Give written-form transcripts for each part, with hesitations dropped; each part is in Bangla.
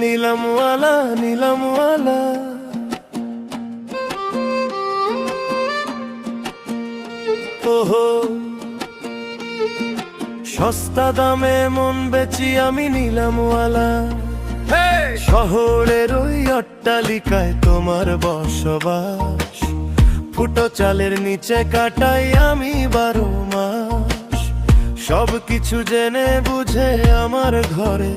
নীলামওয়ালা নীলামওয়ালা। ওহো সস্তা দামে মন বেচি আমি নীলামওয়ালা। শহরের ওই অট্টালিকায় তোমার বসবাস, ফুটো চালের নিচে কাটাই আমি 12 মাস। সবকিছু জেনে বুঝে আমার ঘরে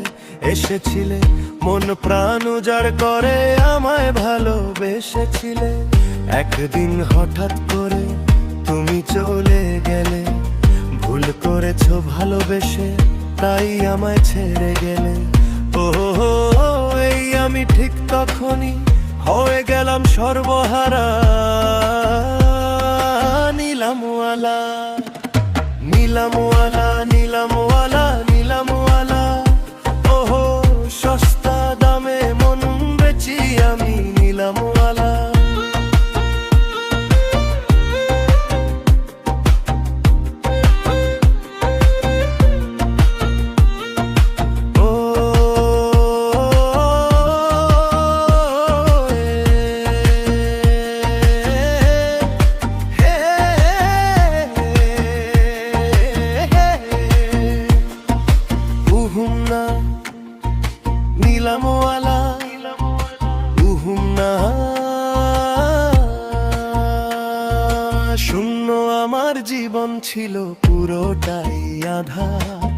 এসেছিলে, মন প্রাণ উজাড় করে আমায় ভালোবেসেছিলে। একদিন হঠাৎ করে তুমি চলে গেলে, ভুল করেছো ভালোবেসে তাই আমায় ছেড়ে গেলে। ও এই আমি ঠিক তখনই হয়ে গেলাম সর্বহারা। নীলামওয়ালা নীলামওয়ালা নীলামওয়ালা নীলামওয়ালা। ওহো সস্তা দামে মন বেচি আমি নীলামওয়ালা। নীলামওয়ালা উহুনা শূন্য আমার জীবন ছিল পুরোটাই আধার।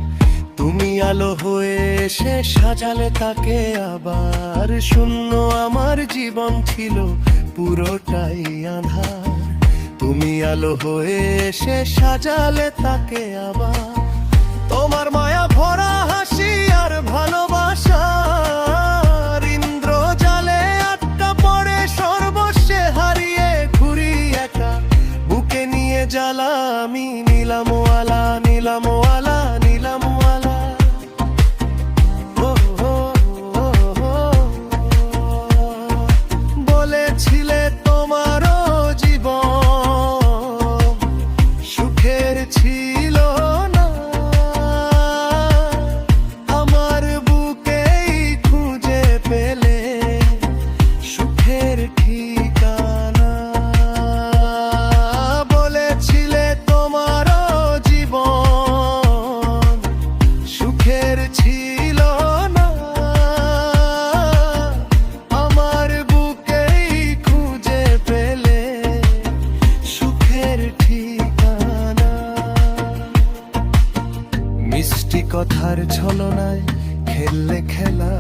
তুমি আলো হয়ে এসে সাজালে তাকে আবার। শূন্য আমার জীবন ছিল পুরোটাই আধার, তুমি আলো হয়ে এসে সাজালে তাকে আবার। তোমার মায়া ভরা হাসি আর ভালোবাসার ইন্দ্রজালে আটকা পড়ে সর্বস্বে হারিয়ে ঘুরি একা, বুকে নিয়ে জ্বালা আমি নীলামওয়ালা নীলামওয়ালা নীলামওয়ালা। বলেছিলে তোমারও জীবন সুখের ছিল না, আমার বুকেই খুঁজে পেলে সুখের ঠিকানা। বলেছিলে তোমারও জীবন সুখের ছিল না, আমার বুকেই খুঁজে পেলে সুখের ঠিকানা। মিষ্টি কথার ছলনায় খেললে খেলা